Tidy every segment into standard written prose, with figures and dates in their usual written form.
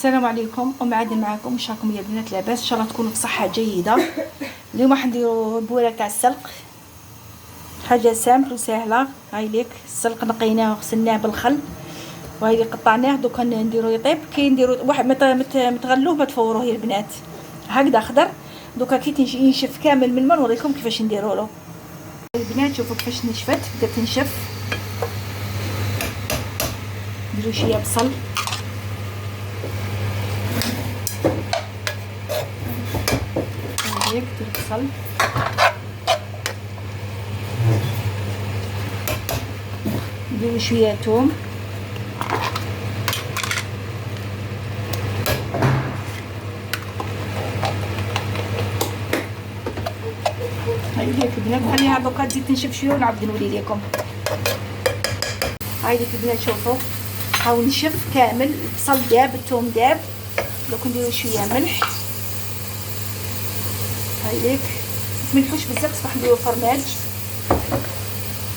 السلام عليكم، عادل معكم. واش راكم يا بنات؟ لاباس؟ ان شاء الله تكونوا في صحه جيده. اليوم راح نديروا بوله تاع السلق، حاجه سامبل وسهله. هاي ليك السلق نقيناه وغسلناه بالخل، وهاي اللي قطعناه. دوكا نديروا يطيب. كي نديروا واحد متغلوه ما تفوروه يا البنات، هكذا خضر. دوكا كي ينشف كامل من الماء نوريكم كيفاش نديروا له. البنات شوفوا كيفاش نشفت، بدات تنشف. نديروا شويه بصل، هيك دير البصل، نديرو شويه توم، هاي هيك البنات. نخليها دوكا تزيد تنشف شويه ونعاود نولي لكم. هاي ليك البنات شوفوا، هاو نشف كامل، البصل داب، الثوم داب. دوك نديرو شويه ملح. هاي ليك متملحوش بزاف، صح نديرو فرماج.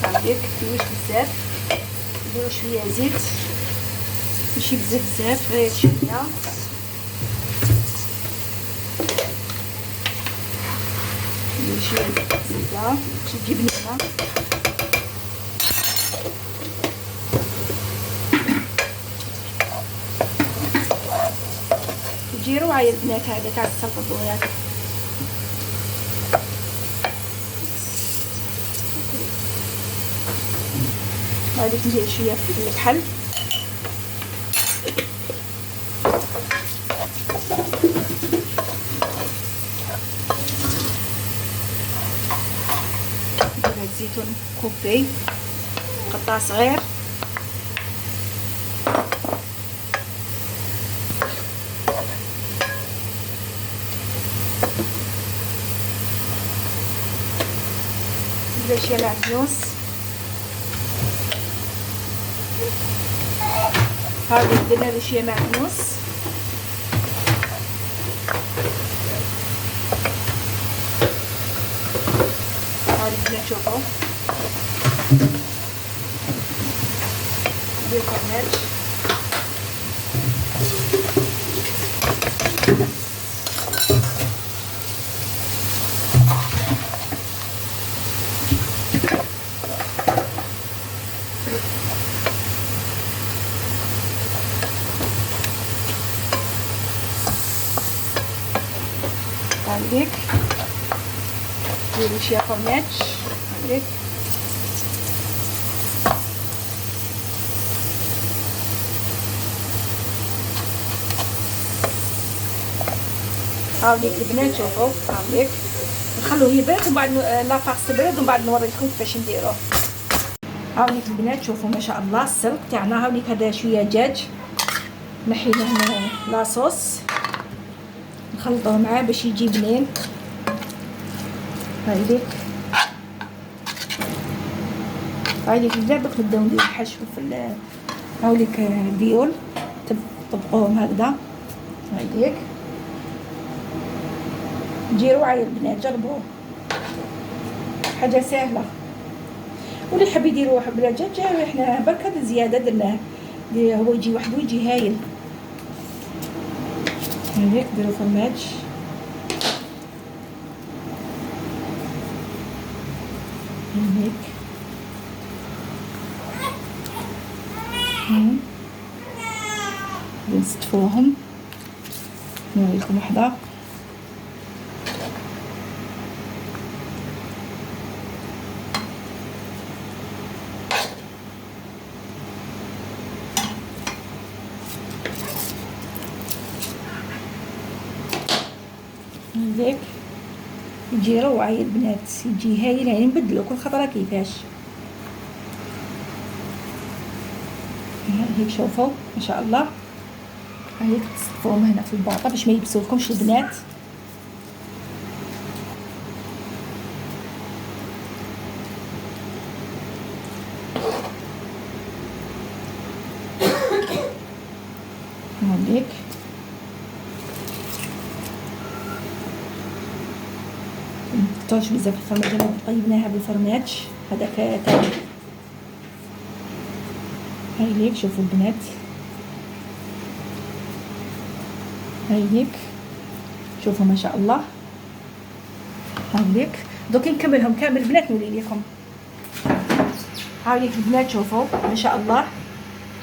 هاي ليك متملحوش بزاف. نديرو شويه زيت، ماشي بزاف غير شويه. نديرو شويه زبده باش تجيب نكهه. تجي روعه يا البنات هذا تاع السلطه الدويات. هذيك ندير شويه في الكحل، ندير الزيتون كوبي قطع صغير، ندير شويه معدنوس. هاذي درنا له شويه معدنوس. هاذي بدنا نشوفوا ندير فرماج. هاذيك نديرو شويه فرماج. هاذيك هاوليك البنات شوفوا، هاوليك نخلوه يبرد ومن بعد لافاغ تبرد ومن بعد نوريكم كيفاش نديروه. هاوليك البنات شوفوا ما شاء الله السلق تاعنا. هاوليك هذا شويه دجاج نحيله هنا لاصوص نخلطوه معاه باش يجي بنين. هايليك هايليك البنات دوك نبداو نديرو الحشو في هاوليك ديول طبقوهم هكذا. هايليك تجي روعه يا البنات، جربوه حاجه سهله. واللي يحب يديروا بلا دجاج احنا برك هذا زياده درناه، هو يجي وحده يجي هايل. هايليك ديروا فرماج. هايليك نستفوهم نوريكم وحده. هايليك يجي روعه يا البنات، يجي هايل. يعني نبدلو كل خطره كيفاش. هيك شوفوا ما شاء الله. هيك تصفوهم هنا في الباطه باش ما يلبسولكمش البنات. هيك مكترش بزاف الفرماج، انا طيبناها بالفرماج هذاك تاعي. هاي ليك شوفوا البنات هايليك شوفوا ما شاء الله. هايليك دوك نكملهم كامل البنات نولي لكم. هايليك البنات شوفوا ما شاء الله.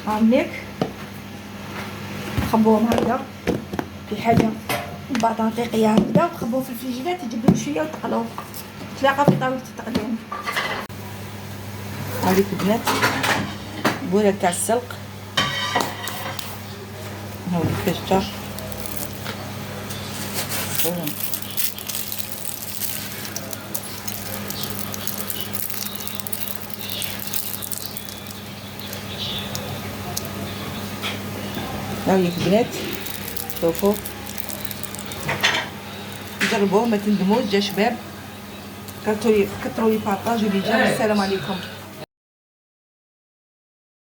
هايليك نخبوهم هكذا في حاجه بعض دقيقه هكذا وتخبوهم في الفريجيدات تجيبوا شويه وتقلوا تلاقى في طاوله التقليم. هايليك البنات بوله تاع السلق. هاوليك كاش هاوليك البنات شوفوا جربوه ما تندموش. جا شباب كتروا لي بارطاجوا لي جا. السلام عليكم.